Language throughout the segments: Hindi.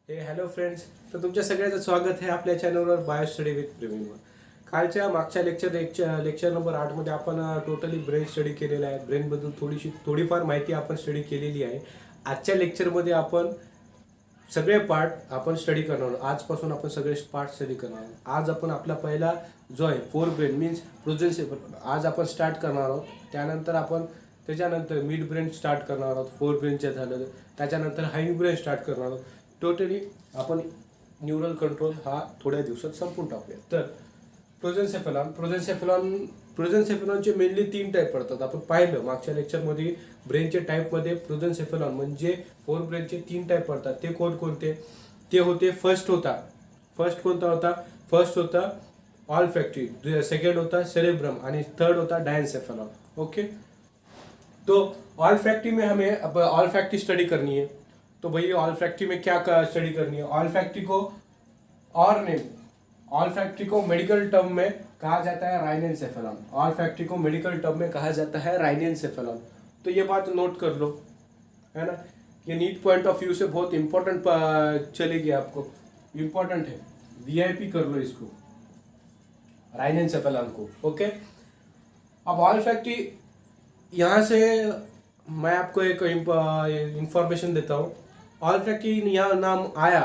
Hello friends. तर तुमच्या सगळ्यांचं स्वागत आहे आपल्या चॅनलवर बायो स्टडी विथ प्रवीणवर. कालच्या मागच्या लेक्चर नंबर 8मध्ये आपण टोटली ब्रेन स्टडी केलेला आहे. ब्रेनबद्दल थोडीफार माहिती आपण स्टडी केलेली आहे. आजच्या लेक्चरमध्ये आपण सगळे पार्ट आपण स्टडी करणार आहोत. आजपासून आपण सगळे पार्ट स्टडी करणार आहोत. आज आपण आपला पहिला जो आहे फोर ब्रेन मीन्स प्रोजेन्सेफल आज आपण स्टार्ट करणार आहोत. त्याच्यानंतर मिड ब्रेन स्टार्ट करणार आहोत. फोर ब्रेनचे झालं, त्याच्यानंतर हाईंड ब्रेन स्टार्ट करणार आहोत. टोटली आपण न्यूरल कंट्रोल हा थोड्या दिवसात संपून टाकूया. तर प्रोजेन्सेफेलॉनचे मेनली 3 टाईप पडतात. आपण पाहिलं मागच्या लेक्चरमध्ये ब्रेनचे टाईपमध्ये प्रोजेन्सेफेलॉन म्हणजे फोर ब्रेनचे 3 टाईप पडतात. ते कोणते? ते होते फर्स्ट होता ऑल्फॅक्टरी, सेकंड होता सेरेब्रम आणि थर्ड होता डायन्सेफेलॉन. ओके, तो ऑल्फैक्टी में हमें अब ऑल्फैक्टी स्टडी करनी है. तो भैया ऑल्फैक्टी में क्या स्टडी करनी है? ऑल्फैक्टी को मेडिकल टर्म में कहा जाता है राइनेंसेफेलॉन. ऑल्फैक्टी को मेडिकल टर्म में कहा जाता है राइनेंसेफेलॉन. तो ये बात नोट कर लो, है ना. ये नीट पॉइंट ऑफ व्यू से बहुत इंपॉर्टेंट चलेगी आपको, इंपॉर्टेंट है. वीआईपी कर लो इसको, राइनेंसेफेलॉन को. ओके, अब ऑल्फैक्टी यहाँ से मैं आपको एक इंफॉर्मेशन देता हूँ. ऑल्फैक्टी यहाँ नाम आया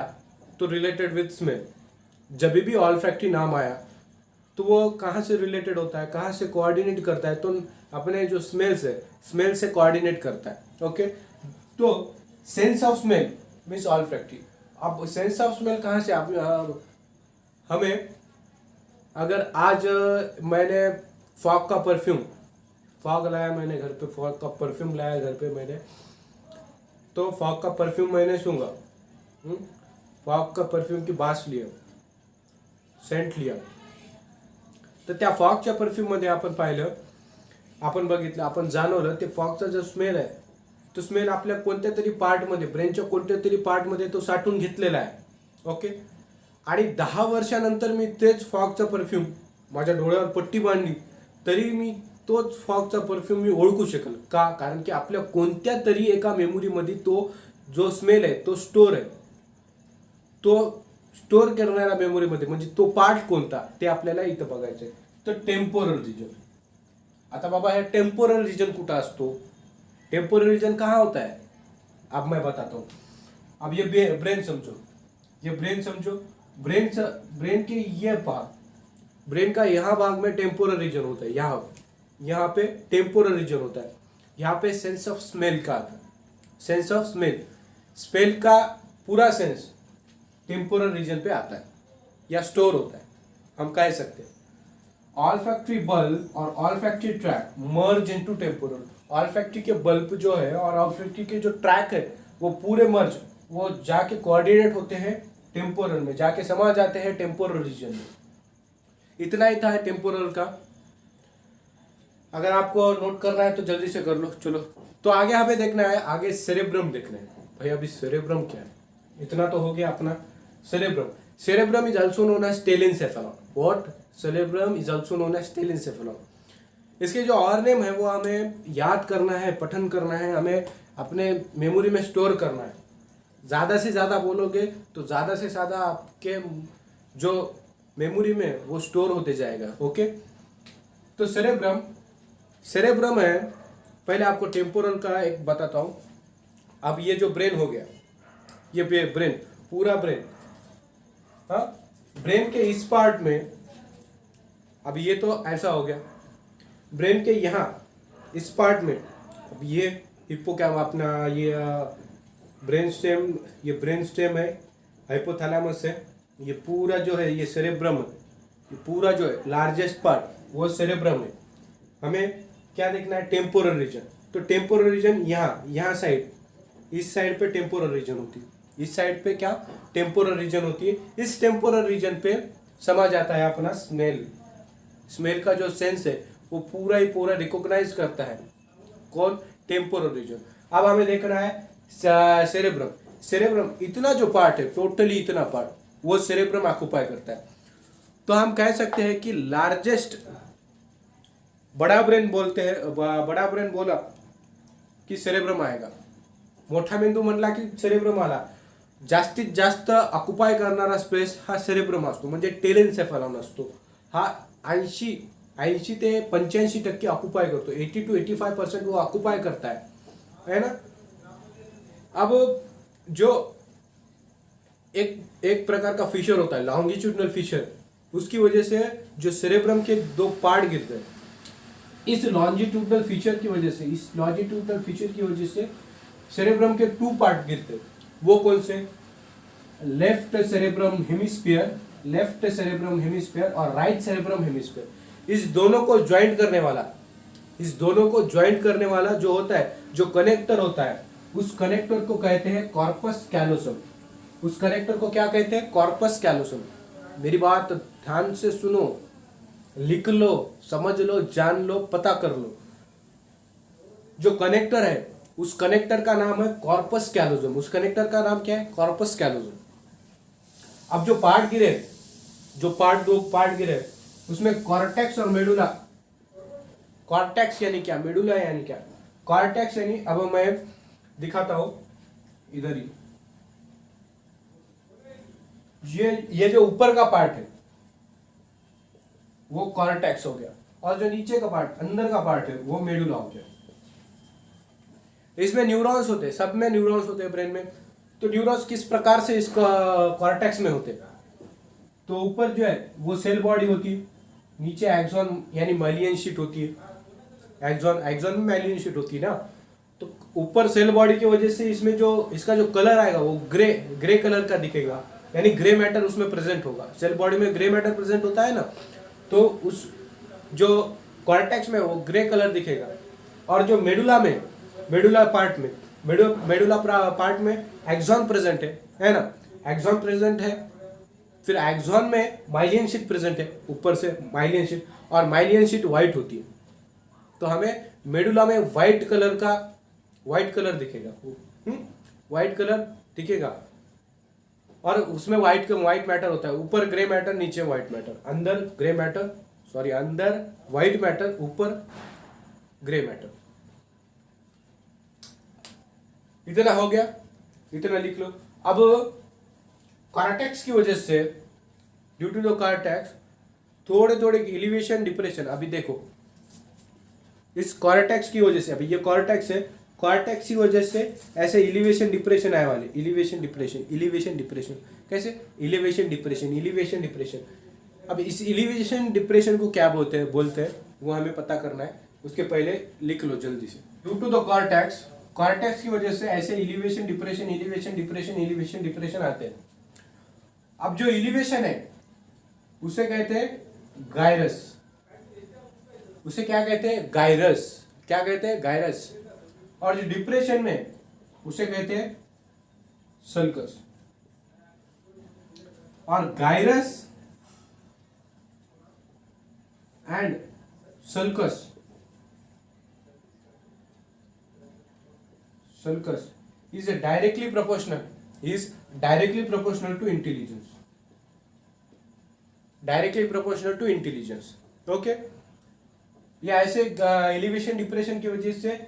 तो रिलेटेड विथ स्मेल. जब भी ऑल्फैक्टी नाम आया तो वो कहाँ से रिलेटेड होता है, कहाँ से कोऑर्डिनेट करता है? तो अपने जो स्मेल से कोऑर्डिनेट करता है. ओके, तो सेंस ऑफ स्मेल मीन्स ऑल्फैक्टी. अब सेंस ऑफ स्मेल कहाँ से आप हमें अगर आज मैंने फॉग लाया मैंने घर पे, फॉग का परफ्यूम लाया घर पे मैंने, तो फॉग का परफ्यूम मैंने सूंघा, फॉग का परफ्यूम की बास लिया, सेंट लिया. तर त्या फॉगच्या परफ्यूममध्ये आपण पाहिलं, आपण बघितलं, आपण जाणवलं ते फॉगचा जो स्मेल आहे तो स्मेल आपल्या कोणत्या तरी पार्टमध्ये, ब्रेनच्या कोणत्या तरी पार्टमध्ये तो साठवून घेतलेला आहे. ओके, आणि 10 वर्षानंतर मी तेच फॉगचा परफ्यूम माझ्या डोळ्यावर पट्टी बांधली तरी मी तोच फॉगचा परफ्यूम मी ओळखू शकेल. का? कारण की आपल्या कोणत्या तरी एका मेमोरीमध्ये तो जो स्मेल आहे तो स्टोर आहे. तो स्टोर करणाऱ्या मेमोरीमध्ये म्हणजे तो पार्ट कोणता ते आपल्याला इथं बघायचं आहे. तर टेम्पोरल रिजन. आता बाबा हे टेम्पोरल रिजन कुठं असतो? टेम्पोरल रिजन कहाँ होता है? अब मैं बताता हूँ. अब ये ब्रेन समझो, ब्रेन के ये भाग, ब्रेन का यहाँ भाग में टेम्पोरल रीजन होता है. यहाँ पे टेम्पोरल रीजन होता है. यहाँ पे सेंस ऑफ स्मेल का आता है. सेंस ऑफ स्मेल का पूरा सेंस टेम्पोरल रीजन पे आता है या स्टोर होता है, हम कह सकते हैं. ऑल्फैक्टरी बल्ब और olfactory track merge into temporal. Olfactory के बल्ब जो है और ऑल्फैक्टरी के जो ट्रैक है वो पूरे मर्ज, वो जाके कोऑर्डिनेट होते हैं टेम्पोरल में, जाके समा जाते हैं टेम्पोरल रीजन में. इतना ही था टेम्पोरल का. अगर आपको नोट करना है तो जल्दी से कर लो. चलो, तो आगे हमें देखना है, आगे सेरेब्रम देखना है. भाई अभी सेरेब्रम क्या है? इतना तो हो गया अपना cerebrum is also known as telencephalon. What? Cerebrum is also known as telencephalon. इसके जो और नेम है वो हमें याद करना है, पठन करना है, हमें अपने मेमोरी में स्टोर करना है. ज़्यादा से ज़्यादा बोलोगे तो ज़्यादा से ज़्यादा आपके जो मेमोरी में वो स्टोर होते जाएगा. ओके, तो सेरेब्रम है. पहले आपको टेम्पोरल का एक बताता हूँ. अब ये जो ब्रेन हो गया, ये ब्रेन, पूरा ब्रेन, हाँ, ब्रेन के इस पार्ट में, अब ये तो ऐसा हो गया, ब्रेन के यहाँ इस पार्ट में, अब ये हिप्पोकैम्पस अपना, ये ब्रेन स्टेम है, हाइपोथैलेमस है, ये पूरा जो है ये सेरेब्रम है. ये पूरा जो है लार्जेस्ट पार्ट वो सेरेब्रम है. हमें क्या देखना है? Temporal region. तो टेम्पोरल रीजन यहाँ साइड, इस साइड पे टेम्पोरल रीजन होती है. इस साइड पे क्या टेम्पोरल रीजन होती है. इस टेम्पोरल रीजन पे समा जाता है अपना स्मेल का जो सेंस है वो पूरा ही पूरा रिकॉग्नाइज करता है. कौन? Temporal region. अब हमें देखना है सेरेब्रम इतना जो पार्ट है, टोटली इतना पार्ट वो सेरेब्रम ऑक्युपाई करता है. तो हम कह सकते हैं कि लार्जेस्ट, बड़ा ब्रेन बोला की सेरेब्रम आएगा. मोठा मेंदू म्हणला की सेरेब्रम आला. जास्तीत जास्त ऑक्युपाय करणारा स्पेस हा सेरेब्रम असतो, म्हणजे टेलेन्सेफॅलॉन असतो. हा 80 ते 85% ऑक्युपाय करतो. 80 to 85% वो ऑक्युपाय करता है ना. अब जो एक प्रकार का फिशर होता है, लॉन्गिट्यूडनल फिशर, उसकी वजह से जो सेरेब्रम के 2 पार्ट गिरते हैं. इस लॉन्जिट्यूडनल फीचर की वजह से, सेरेब्रम के 2 पार्ट गिरते हैं. वो कौन से? लेफ्ट सेरेब्रम हेमिस्फीयर और राइट सेरेब्रम हेमिस्फीयर. इस दोनों को ज्वाइंट करने वाला जो होता है, जो कनेक्टर होता है, उस कनेक्टर को कहते हैं कॉर्पस कैलोसम. उस कनेक्टर को क्या कहते हैं? Corpus callosum. मेरी बात ध्यान से सुनो, लिख लो, समझ लो, जान लो, पता कर लो. जो कनेक्टर है, उस कनेक्टर का नाम है कॉर्पस कैलोसम. उस कनेक्टर का नाम क्या है? Corpus callosum. अब जो दो पार्ट गिरे, उसमें कॉर्टेक्स और मेडुला. कॉर्टेक्स यानी क्या, मेडुला यानी क्या? कॉर्टेक्स यानी, अब मैं दिखाता हूं इधर ही. ये जो ऊपर का पार्ट है वो कॉर्टेक्स हो गया, और जो नीचे का पार्ट, अंदर का पार्ट है, वो मेडुला हो गया. इसमें न्यूरॉन्स होते हैं, सब में न्यूरॉन्स होते हैं ब्रेन में. तो न्यूरॉन्स किस प्रकार से इसका कॉर्टेक्स में होते हैं? तो ऊपर जो है वो सेल बॉडी होती है, नीचे एक्सॉन यानी माइलियन शीट होती है. एक्सॉन में माइलियन शीट होती है ना. तो ऊपर सेल बॉडी की वजह से इसमें जो इसका जो कलर आएगा वो ग्रे कलर का दिखेगा, यानी ग्रे मैटर उसमें प्रेजेंट होगा. सेल बॉडी में ग्रे मैटर प्रेजेंट होता है ना, तो उस जो कॉर्टेक्स में वो ग्रे कलर दिखेगा. और जो मेडुला पार्ट में एक्सॉन प्रेजेंट है ना. एक्सॉन प्रेजेंट है, फिर एक्सॉन में माइलियन शीट प्रेजेंट है, ऊपर से माइलियन शीट, और माइलियन शीट व्हाइट होती है. तो हमें मेडुला में व्हाइट कलर दिखेगा. व्हाइट कलर दिखेगा, और उसमें व्हाइट मैटर होता है. ऊपर ग्रे मैटर, नीचे व्हाइट मैटर. अंदर व्हाइट मैटर, ऊपर ग्रे मैटर. इतना हो गया, इतना लिख लो. अब कॉर्टेक्स की वजह से, ड्यू टू द कॉर्टेक्स, थोड़े एलिवेशन डिप्रेशन. अभी देखो, इस कॉर्टेक्स की वजह से, अभी ये कॉर्टेक्स है, कॉर्टेक्स की वजह से ऐसे एलिवेशन डिप्रेशन आए वाले. एलिवेशन डिप्रेशन कैसे? Elevation depression. अब इस एलिवेशन डिप्रेशन को क्या बोलते हैं वो हमें पता करना है. उसके पहले लिख लो जल्दी से. ड्यू टू द कॉर्टेक्स की वजह से ऐसे एलिवेशन डिप्रेशन आते हैं. अब जो एलिवेशन है उसे कहते हैं गायरस. उसे क्या कहते हैं? गायरस. और जो डिप्रेशन में, उसे कहते हैं सल्कस. और gyrus and sulcus is directly proportional to intelligence. Okay. या ऐसे एलिवेशन डिप्रेशन की वजह से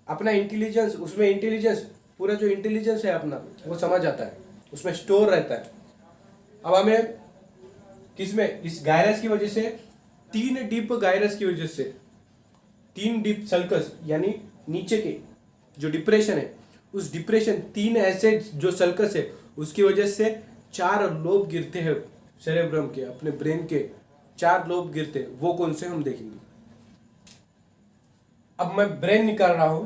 अपना इंटेलिजेंस, उसमें इंटेलिजेंस, पूरा जो इंटेलिजेंस है अपना, वो समझ आता है, उसमें स्टोर रहता है. अब हमें किसमें, इस गायरस की वजह से, 3 डीप गायरस की वजह से, 3 डीप सल्कस यानी नीचे के जो डिप्रेशन है, उस डिप्रेशन 3 ऐसे जो सल्कस है, उसकी वजह से 4 लोब गिरते हैं सेरेब्रम के, अपने ब्रेन के 4 लोब गिरते हैं. वो कौन से हम देखेंगे. अब मैं ब्रेन निकाल रहा हूं,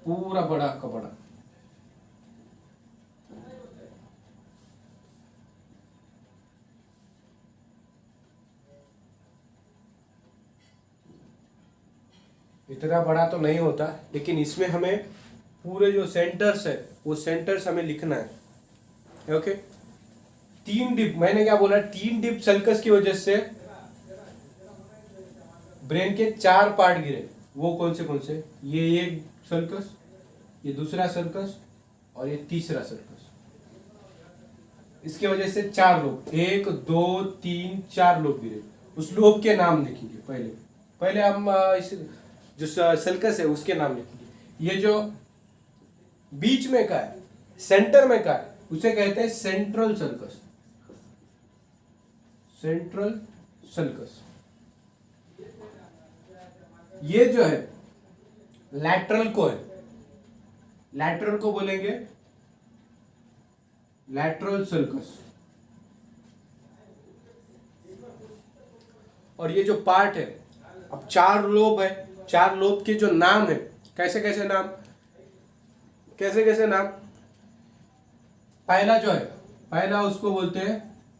पूरा बड़ा का बड़ा. इतना बड़ा तो नहीं होता, लेकिन इसमें हमें पूरे जो सेंटर्स है, वो सेंटर्स हमें लिखना है. ओके. 3 डिप, मैंने क्या बोला, 3 डिप सल्कस की वजह से ब्रेन के 4 पार्ट गिरे. वो कौन से? ये एक सल्कस, ये दूसरा सल्कस, और ये तीसरा सल्कस. इसके वजह से 4 लोब, 1 2 3 4 लोब गिरे. उस लोब के नाम लिखेंगे. पहले हम इस जो सल्कस है उसके नाम लिखेंगे. ये जो बीच में का है, सेंटर में क्या है उसे कहते हैं सेंट्रल सर्कस, सेंट्रल सर्कस। ये जो है लैटरल को है, लैटरल को बोलेंगे लैटरल सर्कस। और ये जो पार्ट है, अब 4 लोब है, 4 लोब के जो नाम है, कैसे कैसे नाम, कैसे कैसे नाम। पहला जो है, पहला उसको बोलते हैं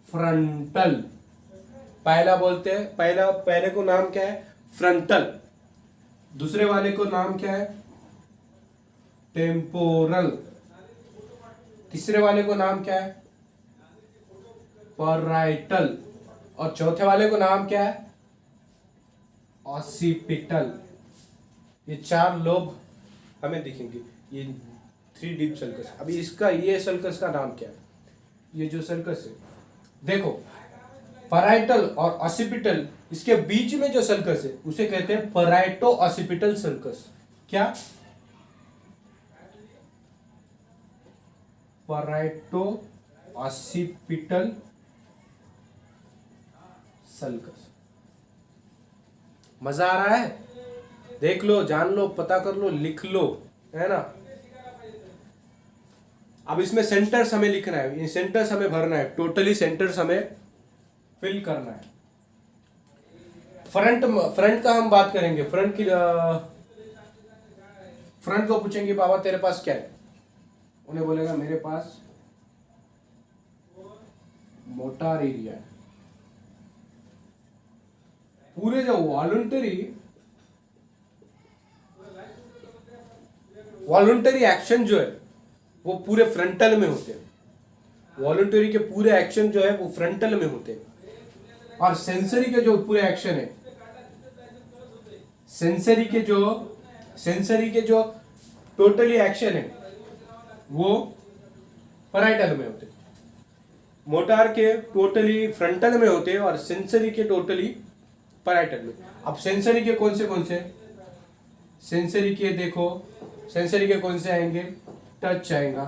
फ्रंटल, पहला बोलते हैं, पहले को नाम क्या है फ्रंटल, दूसरे वाले को नाम क्या है टेम्पोरल, तीसरे वाले को नाम क्या है पैराइटल, और चौथे वाले को नाम क्या है ऑसिपिटल। ये 4 लोब हमें दिखेंगे, ये 3 डीप सर्कस। अभी इसका ये सर्कस का नाम क्या है, ये जो सर्कस है देखो पैराइटल और ऑसिपिटल, इसके बीच में जो सर्कस है उसे कहते हैं पैराइटो ऑसिपिटल सर्कस। क्या पैराइटो ऑसिपिटल सर्कस। मजा आ रहा है, देख लो, जान लो, पता कर लो, लिख लो, है ना। अब इसमें सेंटर्स हमें लिखना है, ये सेंटर्स हमें भरना है, टोटली सेंटर्स हमें फिल करना है। फ्रंट का हम बात करेंगे, फ्रंट को पूछेंगे बाबा तेरे पास क्या है, उन्हें बोलेगा मेरे पास मोटार एरिया है। पूरे जो वॉलंटरी एक्शन जो है वो पूरे फ्रंटल में होते हैं, वॉलंटरी के पूरे एक्शन जो है वो फ्रंटल में होते हैं। और सेंसरी के जो पूरे एक्शन है, सेंसरी के जो टोटली एक्शन है वो पैराइटल में होते हैं। मोटार के टोटली फ्रंटल में होते हैं और सेंसरी के टोटली पैराइटल में। अब सेंसरी के कौन से, सेंसरी के देखो, सेंसरी के कौन से आएंगे, टच आएगा,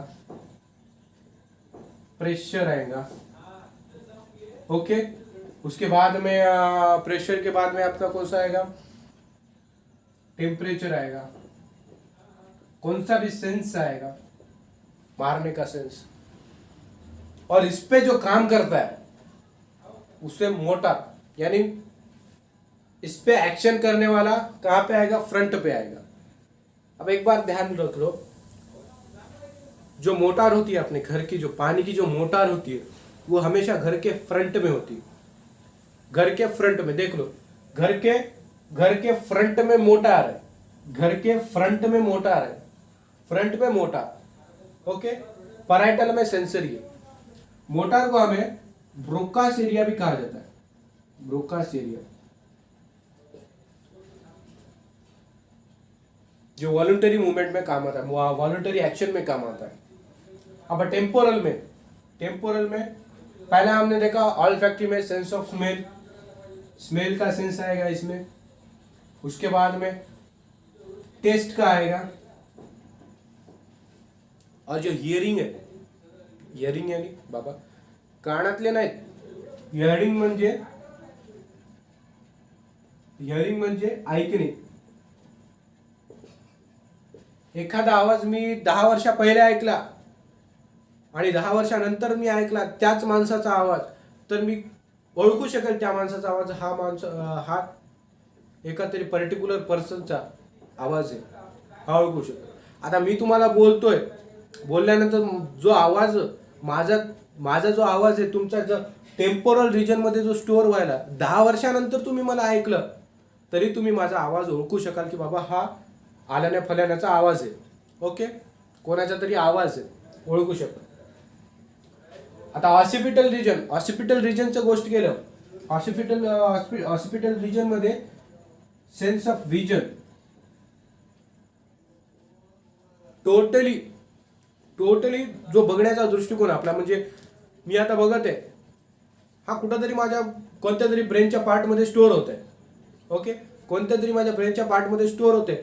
प्रेशर आएगा, ओके। उसके बाद में प्रेशर के बाद में आपका कौन सा आएगा, टेम्परेचर आएगा, कौन सा भी सेंस आएगा, मारने का सेंस। और इस पे जो काम करता है उससे मोटर, यानी इस पे एक्शन करने वाला कहां पे आएगा, फ्रंट पे आएगा। अब एक बार ध्यान रख लो, जो मोटार होती है अपने घर की, जो पानी की जो मोटार होती है वो हमेशा घर के फ्रंट में होती है, घर के फ्रंट में। देख लो, घर के फ्रंट में मोटार है, घर के फ्रंट में मोटार है, फ्रंट में मोटार, ओके। पैराइटल में सेंसरी है। मोटार को हमें ब्रोकास एरिया भी कहा जाता है, ब्रोकास एरिया, जो वॉलंटरी मूवमेंट में काम आता है, वॉलंटरी एक्शन में काम आता है। अब टेम्पोरल में पहले हमने देखा ऑल्फैक्टरी में सेंस ऑफ स्मेल, स्मेल का सेंस आएगा इसमें। उसके बाद में टेस्ट का आएगा। और जो हियरिंग है, हियरिंग यानी बाबा कानातले नाही, हियरिंग म्हणजे ऐकणे। एखादा आवाज मी 10 वर्षा पहिले ऐकला आणि 10 वर्षानंतर मी ऐकला त्याच माणसाचा आवाज, तर मी ओळखू शकेल त्या माणसाचा आवाज हा एका तरी पर्टिक्युलर पर्सनचा आवाज आहे, हा ओळखू शकेल। आता मी तुम्हाला बोलतोय, बोलल्यानंतर जो आवाज माझा जो आवाज आहे तुमच्या जो टेम्पोरल रिजन मध्ये जो स्टोअर व्हायला 10 वर्षानंतर तुम्ही मला ऐकलं तरी तुम्ही माझा आवाज ओळखू शकाल की बाबा हा आल्याने फल्याण्याचा आवाज आहे, ओके, कोणाचा तरी आवाज आहे, ओळखू शकाल। आता ऑसिपिटल रिजनचं गोष्ट केलं, ऑसिपिटल रिजन मध्ये सेन्स ऑफ विजन टोटली जो बघण्याचा दृष्टिकोन आपला, म्हणजे मी आता बघत आहे हा कुठेतरी माझ्या कोणत्या तरी ब्रेनच्या पार्ट मध्ये स्टोअर होत आहे, ओके, कोणत्या तरी माझ्या ब्रेनच्या पार्ट मध्ये स्टोअर होते।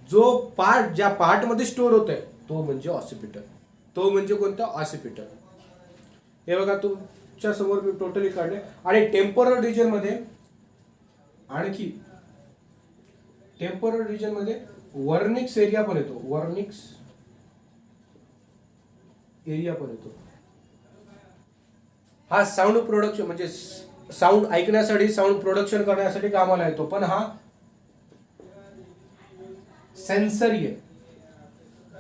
जो पार्ट ज्या पार्ट मध्ये स्टोअर होत आहे तो म्हणजे ऑसिपिटल। तो म्हणजे कोणता, ऑसिपिटल. हे बघा तुमच्या समोर मी टोटली काढले. आणि टेम्पोरल रिजन मध्ये आणखी टेम्पोरल रिजन मध्ये वर्निक्स एरिया पण येतो. वर्निक्स एरिया पण येतो. हा साऊंड प्रोडक्शन म्हणजे साऊंड ऐकण्यासाठी, साऊंड प्रोडक्शन करण्यासाठी कामाला येतो. पण हा सेन्सरी आहे.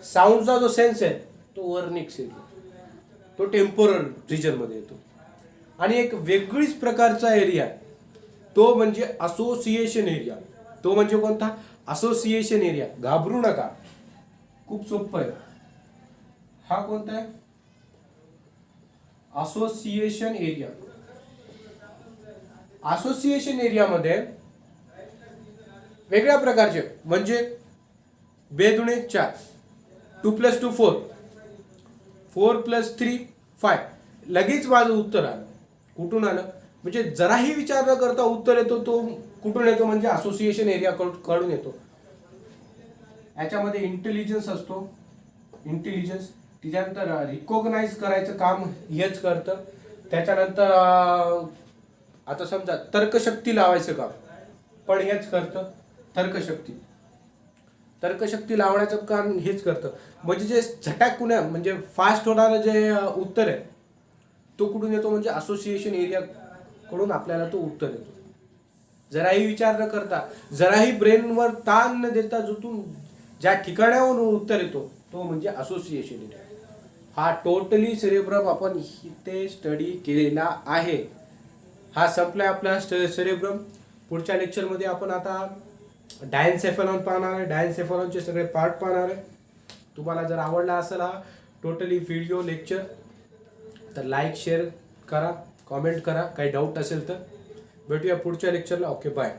साऊंडचा जो सेन्स आहे तो वर्निक्स एरिया, तो टेम्पोरल रिजन मध्ये येतो. आणि एक वेगळीच प्रकारचा एरिया तो म्हणजे असोसिएशन एरिया. तो म्हणजे कोणता, असोसिएशन एरिया. घाबरू नका, खूप सोपं आहे. हा कोणता आहे, असोसिएशन एरिया. असोसिएशन एरियामध्ये वेगळ्या प्रकारचे म्हणजे 2 दुणे 4, 2 + 2 4, 4 + 3 5. लगेच माझं उत्तर आलं. कुठून आलं म्हणजे जराही विचार न करता उत्तर येतो. तो कुठून येतो म्हणजे असोसिएशन एरिया कडून येतो. याच्यामध्ये इंटेलिजन्स असतो. इंटेलिजन्स त्याच्यानंतर रिकॉग्नाइज करायचं काम हेच करतं. त्याच्यानंतर आता समजा तर्कशक्ती लावायचं काम पण हेच करतं. तर्कशक्ती लावण्याचं काम हेच करतं. म्हणजे जे झटाक कुण्या म्हणजे फास्ट होणारं जे उत्तर आहे तो कुठून येतो म्हणजे असोसिएशन एरिया कडून आपल्याला तो उत्तर येतो. जराही विचार न करता, जराही ब्रेनवर ताण न देता जिथून ज्या ठिकाणाहून उत्तर येतो तो म्हणजे असोसिएशन एरिया. हा टोटली सेरेब्रम आपण इथे स्टडी केलेला आहे. हा संपलाय आपला सेरेब्रम. पुढच्या लेक्चरमध्ये आपण आता डायनसेफॅलॉन पाहणार आहे. डायनसेफॅलॉनचे सगळे पार्ट पाहणार आहे. तुम्हाला जर आवडला असेल हा टोटली व्हिडिओ लेक्चर तर लाईक शेअर करा, कॉमेंट करा. काही डाऊट असेल तर भेटूया पुढच्या लेक्चरला. Okay, bye.